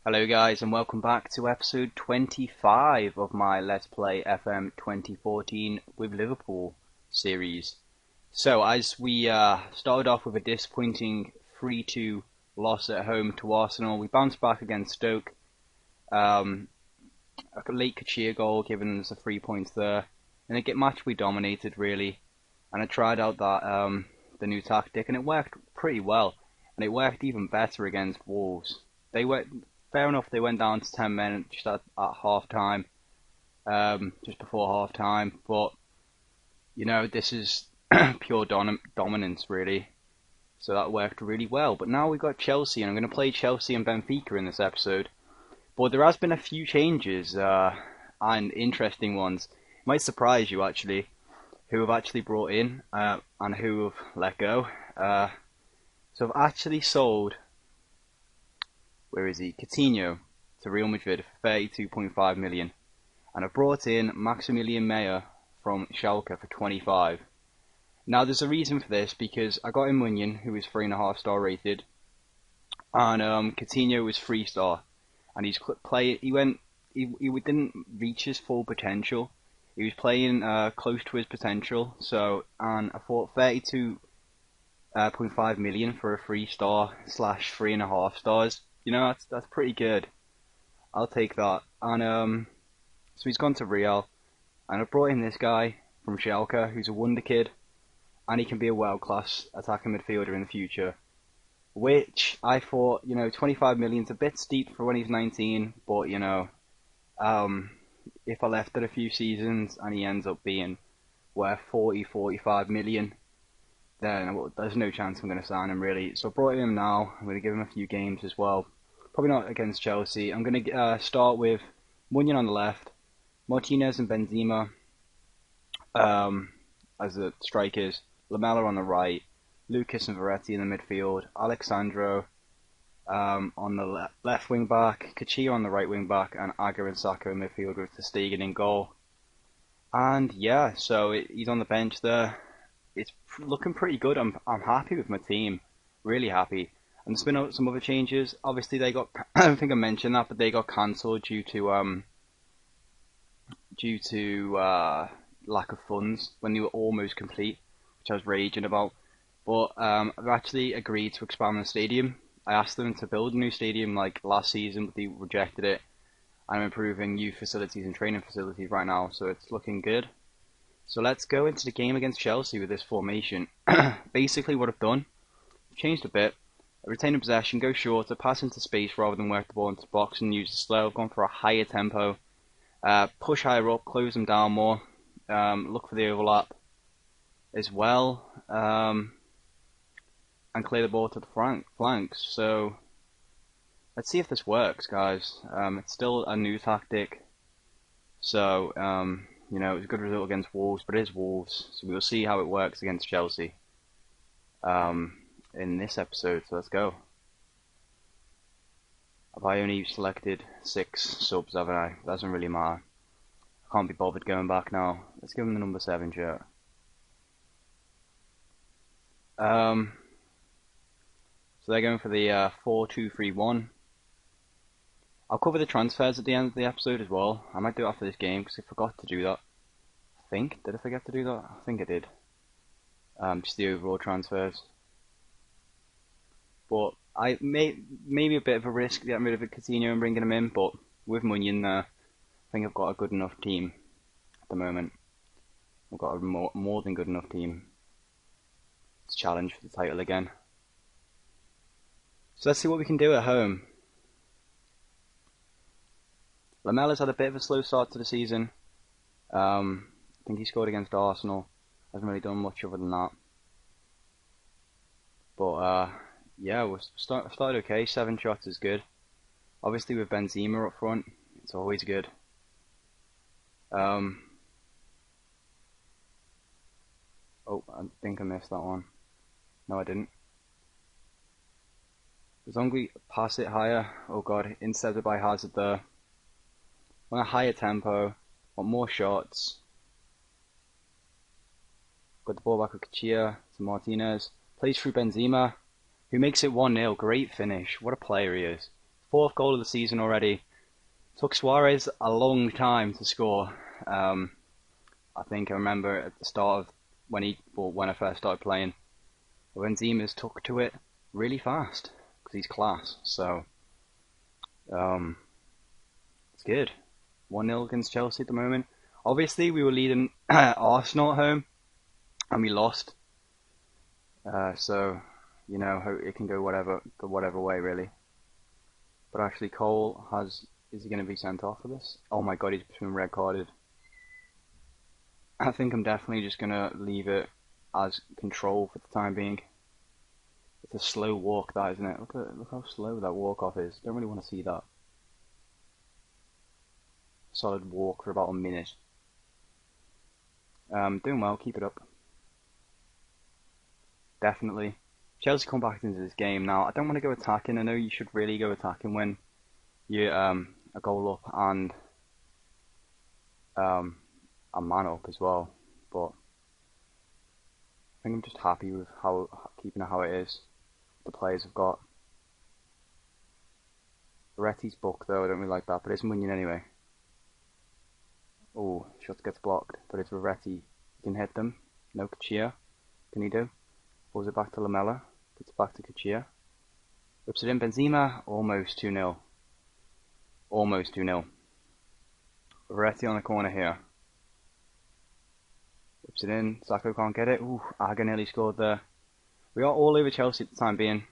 Hello guys and welcome back to episode 25 of my Let's Play FM 2014 with Liverpool series. So as we started off with a disappointing 3-2 loss at home to Arsenal, we bounced back against Stoke. A late Kachia goal giving us the 3 points there. And a match we dominated really. And I tried out that the new tactic and it worked pretty well. And it worked even better against Wolves. Fair enough, they went down to 10 men just at half time, just before half time. But, you know, this is pure dominance, really. So that worked really well. But now we've got Chelsea, and I'm going to play Chelsea and Benfica in this episode. But there has been a few changes, and interesting ones. It might surprise you, actually, who have actually brought in, and who have let go. So I've actually sold... Where is he? Coutinho to Real Madrid for 32.5 million. And I've brought in Maximilian Meyer from Schalke for 25. Now there's a reason for this because I got in Munyon, who was 3.5 star rated, and Coutinho was 3 star. And he didn't reach his full potential. He was playing close to his potential. And I thought 32.5 million for a 3 star / 3.5 stars. You know, that's pretty good. I'll take that. And so he's gone to Real, and I've brought in this guy from Schalke, who's a wonder kid, and he can be a world-class attacking midfielder in the future. Which I thought, 25 million's a bit steep for when he's 19, but if I left it a few seasons and he ends up being worth 40-45 million, then there's no chance I'm going to sign him really. So I brought him now. I'm going to give him a few games as well. Probably not against Chelsea. I'm going to start with Munyon on the left, Martinez and Benzema as the strikers, Lamela on the right, Lucas and Verratti in the midfield, Alexandro on the left wing back, Kachia on the right wing back, and Aga and Saka in midfield with Ter Stegen in goal. And yeah, so he's on the bench there. It's looking pretty good. I'm happy with my team, really happy. And there's been some other changes. Obviously, they got I don't think I mentioned that, but they got cancelled due to lack of funds when they were almost complete, which I was raging about. But I've actually agreed to expand the stadium. I asked them to build a new stadium like last season, but they rejected it. I'm improving youth facilities and training facilities right now, so it's looking good. So let's go into the game against Chelsea with this formation. Basically what I've done, changed a bit. I retain possession, go shorter, pass into space rather than work the ball into the box and use the slow. I've gone for a higher tempo. Push higher up, close them down more. Look for the overlap as well. And clear the ball to the flanks. So let's see if this works, guys. It's still a new tactic. So, it was a good result against Wolves, but it is Wolves, so we'll see how it works against Chelsea in this episode, so let's go. Have I only selected 6 subs, haven't I? Doesn't really matter. I can't be bothered going back now. Let's give him the number 7 shirt. So they're going for the 4-2-3-1. I'll cover the transfers at the end of the episode as well. I might do it after this game because I forgot to do that. Did I forget to do that? I think I did. Just the overall transfers. But maybe a bit of a risk getting rid of Coutinho and bringing him in, but with Munyon there, I think I've got a good enough team at the moment. I've got a more than good enough team to challenge for the title again. So let's see what we can do at home. Lamela's had a bit of a slow start to the season. I think he scored against Arsenal. Hasn't really done much other than that. But yeah, we're started okay. 7 shots is good. Obviously with Benzema up front, it's always good. Oh, I think I missed that one. No, I didn't. As long as we pass it higher, oh god, instead of by Hazard there. Want a higher tempo, want more shots. Got the ball back with Kachia to Martinez. Plays through Benzema, who makes it 1-0. Great finish. What a player he is. Fourth goal of the season already. Took Suarez a long time to score. I think I remember at the start of when I first started playing, Benzema's took to it really fast because he's class. So it's good. 1-0 against Chelsea at the moment. Obviously, we were leading Arsenal at home, and we lost. So it can go whatever way really. But actually, is he going to be sent off for this? Oh my god, he's been red carded. I think I'm definitely just going to leave it as control for the time being. It's a slow walk, that, isn't it? Look how slow that walk off is. Don't really want to see that. Solid walk for about a minute. Doing well, keep it up. Definitely. Chelsea come back into this game now. I don't want to go attacking. I know you should really go attacking when you're a goal up and a man up as well. But I think I'm just happy with keeping it how it is. The players have got. Verretti's book though, I don't really like that, but it's Munyon anyway. Oh, shot gets blocked, but it's Verretti. He can hit them. No Kachia. Can he do? Pulls it back to Lamela. Gets it back to Kachia. Whips it in. Benzema. Almost 2-0. Almost 2-0. Verretti on the corner here. Whips it in. Sacco can't get it. Ooh, Aga nearly scored there. We are all over Chelsea at the time being.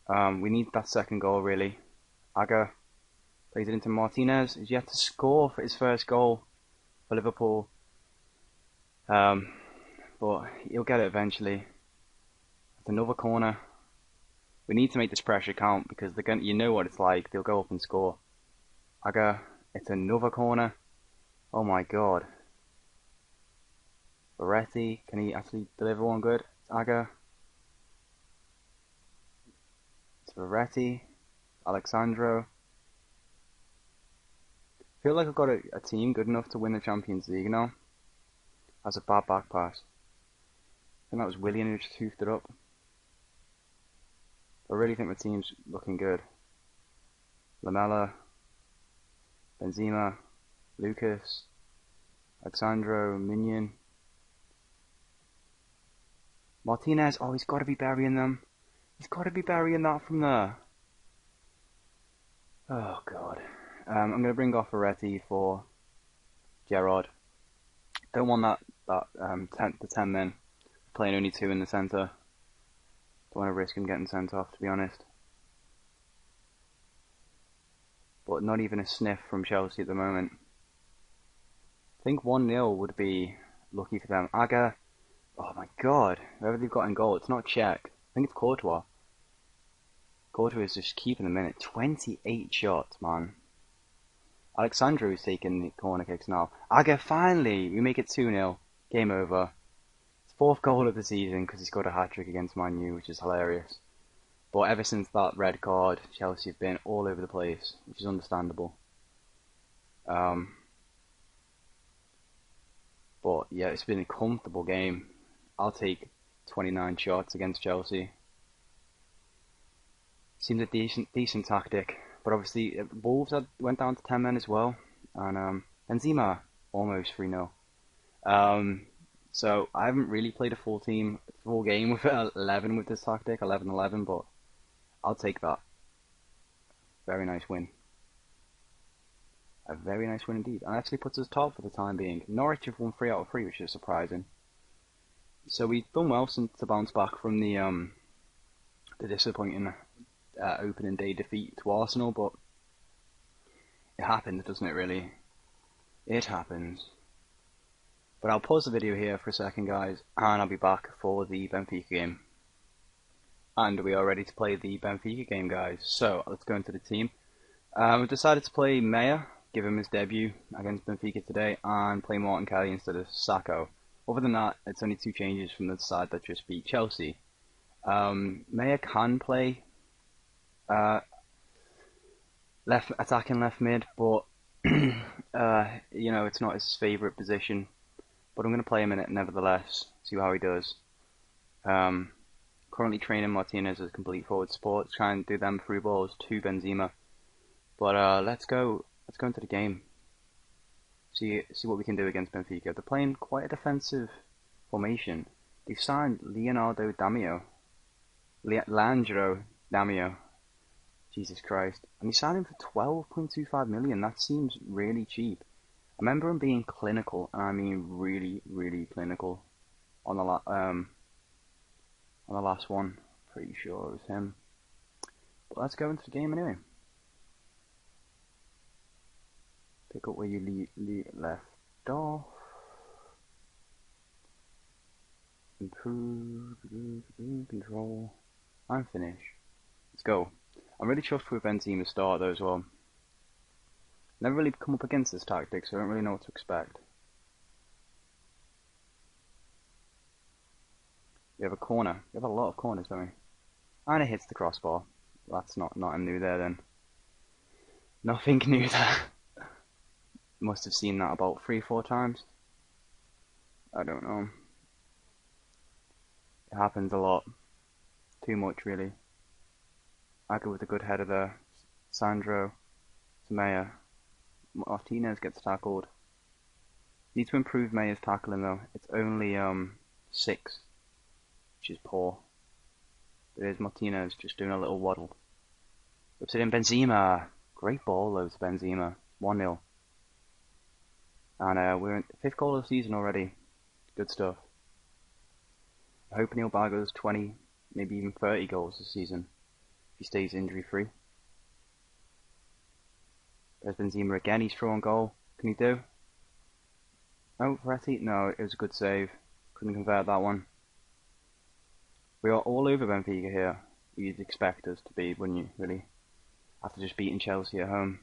We need that second goal really. Aga plays it into Martinez. He's yet to score for his first goal for Liverpool. But he'll get it eventually. It's another corner. We need to make this pressure count because you know what it's like. They'll go up and score. Aga, it's another corner. Oh my god. Verretti, can he actually deliver one good? It's Aga. It's Verretti. Alexandro. I feel like I've got a team good enough to win the Champions League now. That's a bad back pass. I think that was Willian who just toothed it up. I really think the team's looking good. Lamela, Benzema, Lucas, Alexandro, Minion. Martinez, oh, he's got to be burying them. He's got to be burying that from there. Oh, God. I'm going to bring off Verretti for Gerrard. Don't want the 10 men playing only 2 in the centre. Don't want to risk him getting sent off, to be honest. But not even a sniff from Chelsea at the moment. I think 1-0 would be lucky for them. Aga, oh my god, whoever they've got in goal, it's not Czech. I think it's Courtois. Courtois is just keeping them in it. 28 shots, man. Alexandro is taking the corner kicks now. Aga, finally, we make it 2-0. Game over. It's 4th goal of the season because he scored a hat-trick against Man U, which is hilarious. But ever since that red card, Chelsea have been all over the place, which is understandable. But yeah, it's been a comfortable game. I'll take 29 shots against Chelsea. Seems a decent tactic. But obviously, Wolves went down to 10 men as well. And Benzema, almost 3-0. So I haven't really played a full game with 11 with this tactic, 11-11, but I'll take that. Very nice win. A very nice win indeed. And actually puts us top for the time being. Norwich have won 3 out of 3, which is surprising. So we've done well to bounce back from the disappointing opening day defeat to Arsenal, but it happens, doesn't it really? It happens. But I'll pause the video here for a second, guys, and I'll be back for the Benfica game. And we are ready to play the Benfica game, guys. So let's go into the team. We've decided to play Maya, give him his debut against Benfica today, and play Martin Kelly instead of Sacco. Other than that, it's only 2 changes from the side that just beat Chelsea. Maya can play attacking left mid, but it's not his favourite position. But I'm going to play him in it nevertheless, see how he does. Currently training Martinez as complete forward support, trying to do them through balls to Benzema. But let's go into the game. See what we can do against Benfica. They're playing quite a defensive formation. They've signed Leandro Damio. Jesus Christ. And he signed him for 12.25 million. That seems really cheap. I remember him being clinical, and I mean really, really clinical on the last one. Pretty sure it was him. But let's go into the game anyway. Pick up where you left off. Improve, control, and finish. Let's go. I'm really chuffed with Benzema's start though as well. Never really come up against this tactic, so I don't really know what to expect. We have a corner. We have a lot of corners, don't we? And it hits the crossbar. That's not new there then. Nothing new there. Must have seen that about 3-4 times. I don't know. It happens a lot. Too much, really. I go with a good header there. Sandro, Samaya. Martinez gets tackled. Need to improve Maya's tackling though. It's only 6, which is poor. There's Martinez just doing a little waddle. Whips it in. Benzema. Great ball though to Benzema. 1-0. And we're in the 5th goal of the season already. Good stuff. I'm hoping he'll bag us 20, maybe even 30 goals this season if he stays injury free. There's Benzema again. He's through on goal. Can he do? Oh, Ferretti? No, it was a good save. Couldn't convert that one. We are all over Benfica here. You'd expect us to be, wouldn't you, really? After just beating Chelsea at home.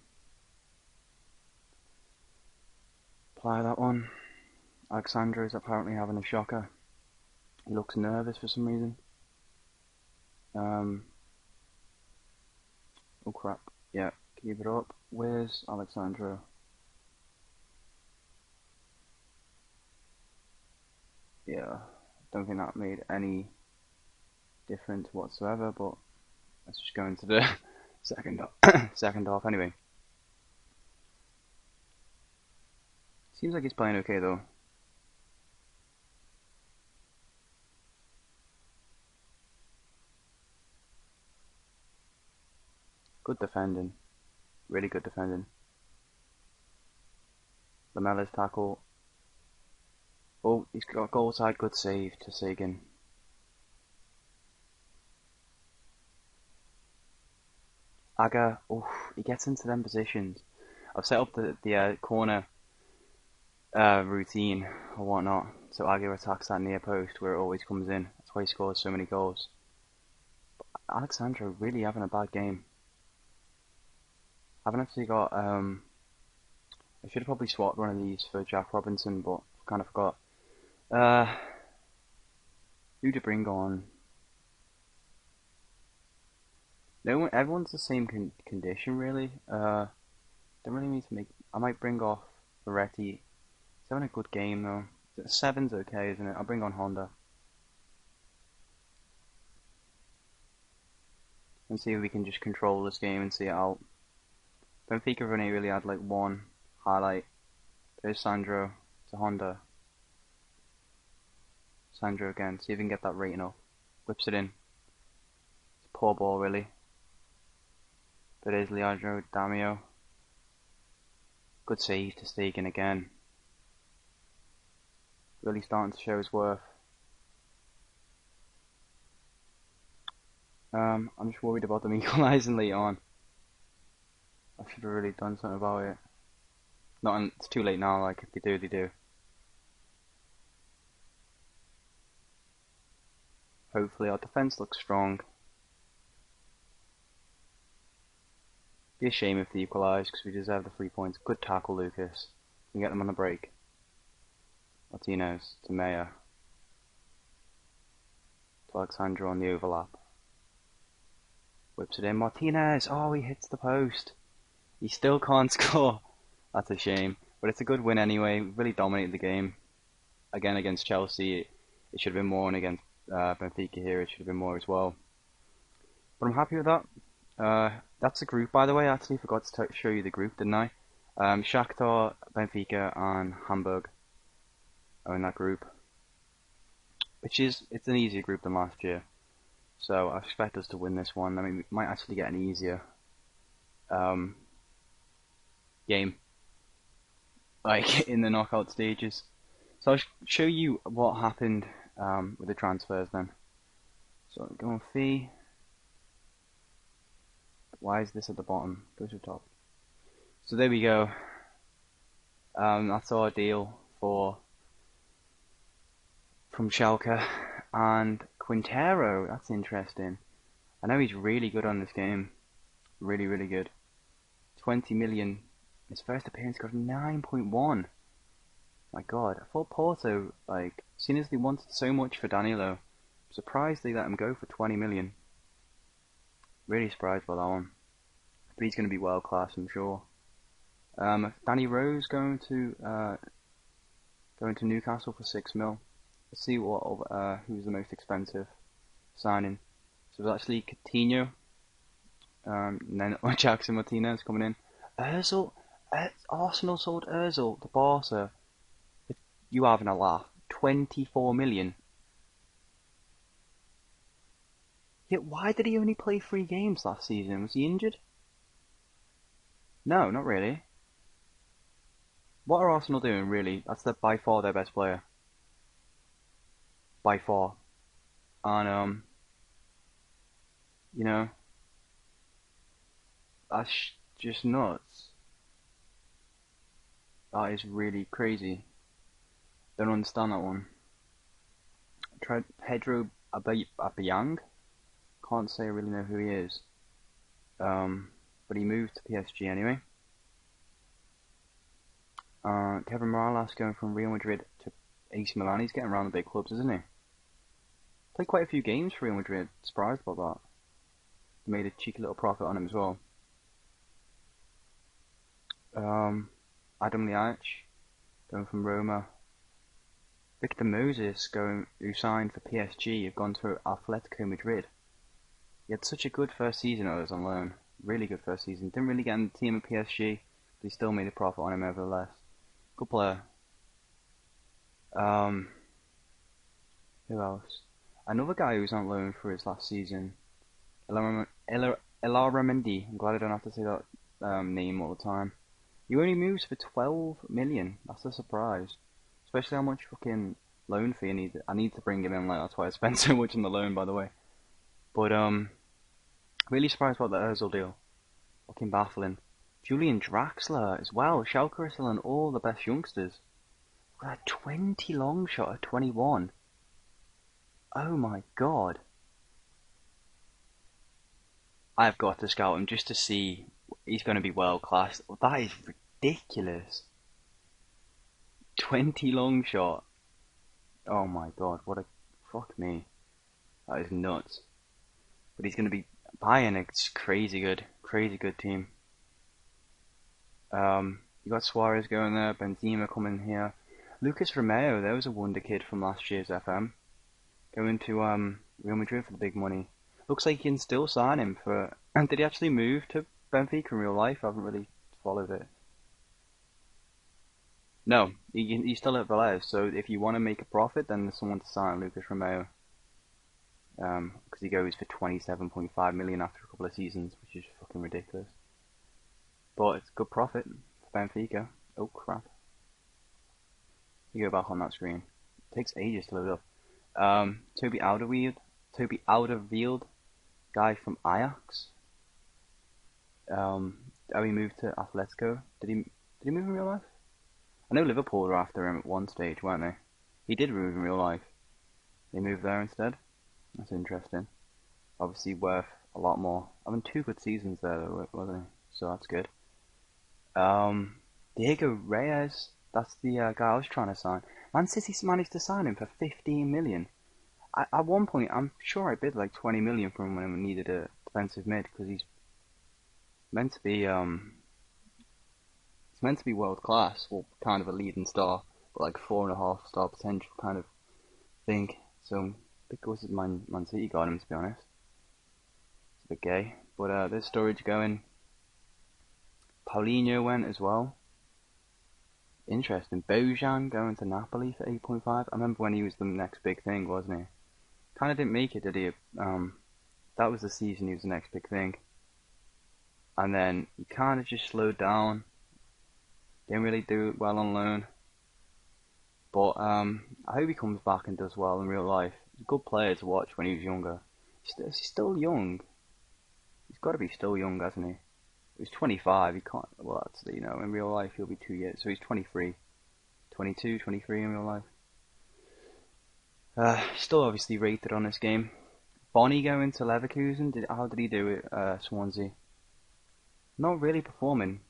Apply that one. Alexandro is apparently having a shocker. He looks nervous for some reason. Oh crap. Yeah, keep it up. Where's Alexandro? Yeah, don't think that made any difference whatsoever, but let's just go into the second half anyway. Seems like he's playing okay though. Good defending. Really good defending. Lamella's tackle. Oh, he's got goal side. Good save to Sagan. Aga, he gets into them positions. I've set up the corner routine or whatnot, so Aga attacks that near post where it always comes in. That's why he scores so many goals. But Alexandro really having a bad game. I haven't actually got. I should have probably swapped one of these for Jack Robinson, but I kind of forgot. Who to bring on? No one. Everyone's the same condition really. Don't really need to make. I might bring off Ferretti. He's having a good game though. 7's okay, isn't it? I'll bring on Honda. And see if we can just control this game and see it out. Benfica have only really had like one highlight. There's Sandro to Honda. Sandro again. See if we can get that rating up. Whips it in. It's a poor ball really. But there's Leandro Damio. Good save to Stegen again. Really starting to show his worth. I'm just worried about them equalising late on. I should have really done something about it. It's too late now, like, if they do, they do. Hopefully our defence looks strong. Be a shame if they equalise, because we deserve the 3 points. Good tackle, Lucas. We can get them on the break. Martinez to Maya. To Alexandro on the overlap. Whips it in. Martinez! Oh, he hits the post. He still can't score. That's a shame. But it's a good win anyway. We really dominated the game. Again, against Chelsea, it should have been more, and against Benfica here. It should have been more as well. But I'm happy with that. That's the group, by the way. I actually forgot to show you the group, didn't I? Shakhtar, Benfica, and Hamburg are in that group, it's an easier group than last year. So I expect us to win this one. I mean, we might actually get an easier um, game, like in the knockout stages. So I'll show you what happened with the transfers then. So go on fee. Why is this at the bottom? Go to the top. So there we go. That's our deal from Schalke and Quintero. That's interesting. I know he's really good on this game. Really, really good. 20 million. His first appearance got 9.1. My God, I thought Porto, like, seeing as they wanted so much for Danilo, I'm surprised they let him go for 20 million. Really surprised by that one. But he's going to be world class, I'm sure. Danny Rose going to Newcastle for 6 mil. Let's see who's the most expensive signing. So it's actually Coutinho, and then Jackson Martinez coming in. Ozil, Arsenal sold Ozil to Barca. You having a laugh? 24 million. Yet why did he only play 3 games last season? Was he injured? No, not really. What are Arsenal doing, really? That's by far their best player. By far. And, you know, that's just nuts. That is really crazy. Don't understand that one. Tried Pedro Aubameyang. Can't say I really know who he is. But he moved to PSG anyway. Kevin Morales going from Real Madrid to AC Milan. He's getting around the big clubs, isn't he? Played quite a few games for Real Madrid. Surprised about that. Made a cheeky little profit on him as well. Adam Liach going from Roma. Victor Moses who signed for PSG, have gone to Atletico Madrid. He had such a good first season when he was on loan. Really good first season. Didn't really get in the team at PSG, but he still made a profit on him nevertheless. Good player. Who else? Another guy who was on loan for his last season. Eloramendi. I'm glad I don't have to say that name all the time. He only moves for 12 million. That's a surprise. Especially how much fucking loan fee I need to bring him in. Like, that's why I spent so much on the loan, by the way. But really surprised about the Ozil deal. Fucking baffling. Julian Draxler as well. Schalke are selling all the best youngsters. Got a 20 long shot at 21. Oh my God. I've got to scout him just to see he's going to be world class. That is ridiculous. 20 long shot. Oh my God, what a fuck me. That is nuts. But he's going to be Bayern. It's crazy good team. You got Suarez going there, Benzema coming here. Lucas Romeo, there was a wonder kid from last year's FM, going to Real Madrid for the big money. Looks like you can still sign him for. And did he actually move to Benfica in real life? I haven't really followed it. No, he's still at Velez. So if you want to make a profit, then there's someone to sign Lucas Romeo. Because he goes for 27.5 million after a couple of seasons, which is fucking ridiculous. But it's good profit for Benfica. Oh crap! You go back on that screen. It takes ages to load up. Toby Alderweireld, guy from Ajax. He moved to Atletico. Did he move in real life? I know Liverpool were after him at one stage, weren't they? He did move in real life. They moved there instead. That's interesting. Obviously worth a lot more. I mean, 2 good seasons there, though, wasn't he? So that's good. Diego Reyes. That's the guy I was trying to sign. Man City managed to sign him for 15 million. At one point, I'm sure I bid like 20 million for him when I needed a defensive mid, because he's meant to be world class, well, kind of a leading star, but like 4.5 star potential kind of thing. So because Man City got him, to be honest. It's a bit gay. But there's Sturridge going. Paulinho went as well. Interesting. Bojan going to Napoli for 8.5. I remember when he was the next big thing, wasn't he? Kind of didn't make it, did he? That was the season he was the next big thing. And then he kind of just slowed down. Didn't really do well on loan. But I hope he comes back and does well in real life. He's a good player to watch when he was younger. He's still young. He's got to be still young, hasn't he? He's 25. He can't. Well, that's, in real life he'll be 2 years. So he's 23, 22, 23 in real life. Still obviously rated on this game. Bonnie going to Leverkusen. How did he do it? Swansea. Not really performing.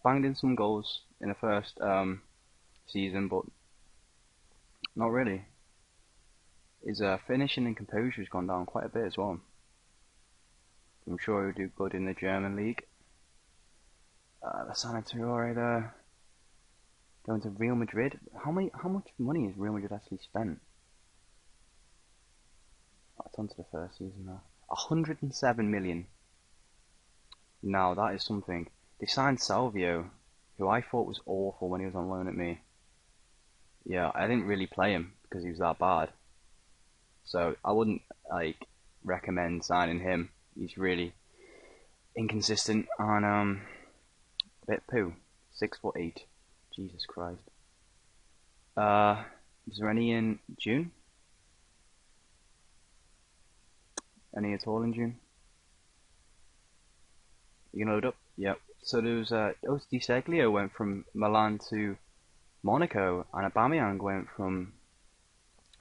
Banged in some goals in the first season, but not really. His finishing and composure has gone down quite a bit as well. I'm sure he'll do good in the German league. Lassana Traore there. Going to Real Madrid. How much money has Real Madrid actually spent? It's on to the first season now. 107 million. Now that is something. They signed Salvio, who I thought was awful when he was on loan at me. Yeah, I didn't really play him because he was that bad. So I wouldn't recommend signing him. He's really inconsistent and a bit poo. 6'8". Jesus Christ. Is there any in June? Any at all in June? You can load up? Yep. So there was Di Seglio went from Milan to Monaco, and Aubameyang went from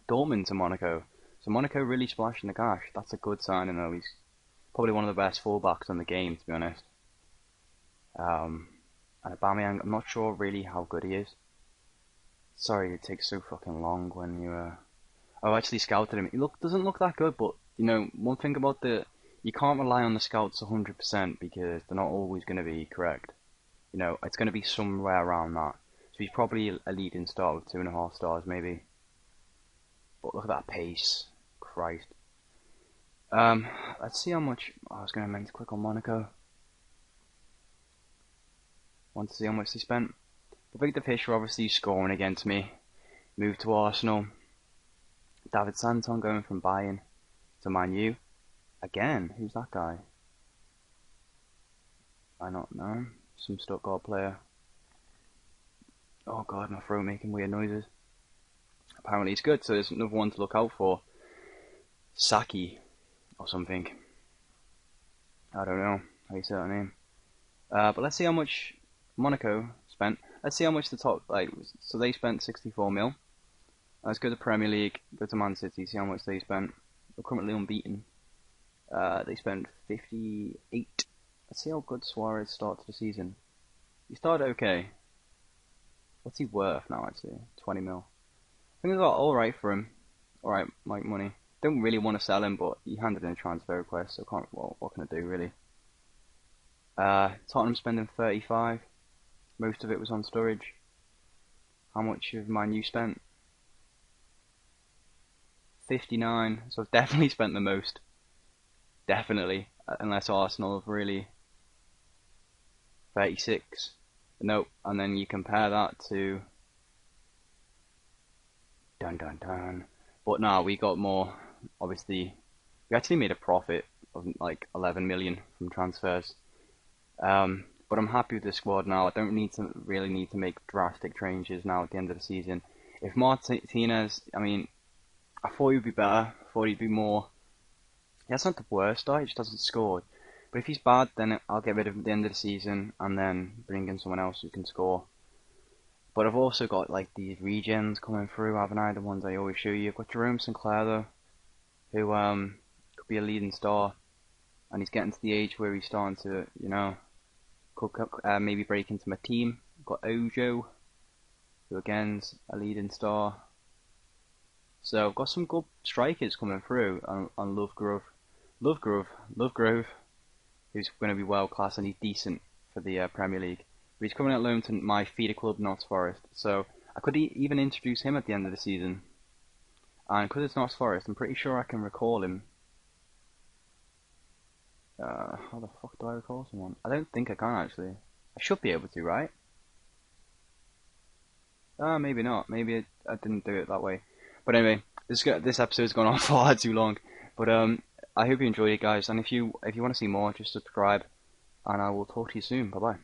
Dortmund to Monaco. So Monaco really splashing the cash. That's a good signing though. He's probably one of the best fullbacks on the game, to be honest. And Aubameyang, I'm not sure really how good he is. Sorry, it takes so fucking long when you I actually scouted him. He doesn't look that good, but one thing about you can't rely on the scouts 100% because they're not always going to be correct. It's going to be somewhere around that. So he's probably a leading star with 2.5 stars maybe. But look at that pace. Christ. Let's see how much. I was going to meant to click on Monaco. Want to see how much they spent. But Victor Fisher obviously scoring against me. Moved to Arsenal. David Santon going from Bayern to Man U. Again, who's that guy? I don't know. Some Stuttgart player. Oh god, my throat making weird noises. Apparently he's good, so there's another one to look out for. Saki or something. I don't know how you say that name. But let's see how much Monaco spent. Let's see how much the top so they spent 64 mil. Let's go to Premier League, go to Man City, see how much they spent. They're currently unbeaten. They spent 58. Let's see how good Suarez starts the season. He started okay. What's he worth now actually? 20 mil. I think I got alright for him. Alright, money. Don't really want to sell him, but he handed in a transfer request, so what can I do really? Tottenham spending 35. Most of it was on Sturridge. How much have Man U spent? 59. So I've definitely spent the most. Definitely. Unless Arsenal have really. 36. Nope. And then you compare that to. Dun dun dun. But no, we got more. Obviously, we actually made a profit of 11 million from transfers. But I'm happy with the squad now. I don't really need to make drastic changes now at the end of the season. If Martinez, I thought he'd be better. I thought he'd be more. That's not the worst. He just hasn't scored. But if he's bad, then I'll get rid of him at the end of the season and then bring in someone else who can score. But I've also got these regens coming through, haven't I? The ones I always show you. I've got Jerome Sinclair though, who could be a leading star, and he's getting to the age where he's starting to, could maybe break into my team. I've got Ojo, who again's a leading star. So I've got some good strikers coming through on Lovegrove, who's going to be world class and he's decent for the Premier League. But he's coming out loan to my feeder club, Notts Forest. So I could even introduce him at the end of the season. And because it's not Forest, I'm pretty sure I can recall him. How the fuck do I recall someone? I don't think I can actually. I should be able to, right? Maybe not. Maybe I didn't do it that way. But anyway, this episode's gone on far too long. But I hope you enjoyed it, guys. And if you want to see more, just subscribe, and I will talk to you soon. Bye bye.